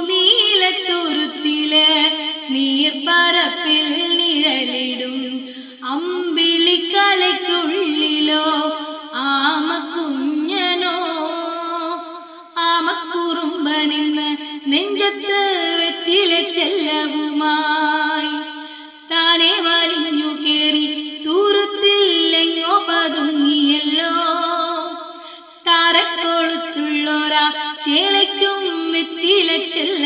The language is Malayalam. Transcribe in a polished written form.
നീലത്തുരുത്തില് നീർപ്പരപ്പിൽ നിഴലിടും അമ്പിളിക്കലയ്ക്കുള്ളിലോ ആമക്കുഞ്ഞനോ ആമക്കുറുമ്പനിന്ന് നെഞ്ചത്ത് വെറ്റില ചെല്ലവുമായി താനെ വലിഞ്ഞു കേറി തൂരത്തില്ലെങ്ങോ പതുങ്ങിയല്ലോ. താരക്കൊളുത്തുള്ളൊരാ ചേലയ്ക്കും വെറ്റില ചെല്ല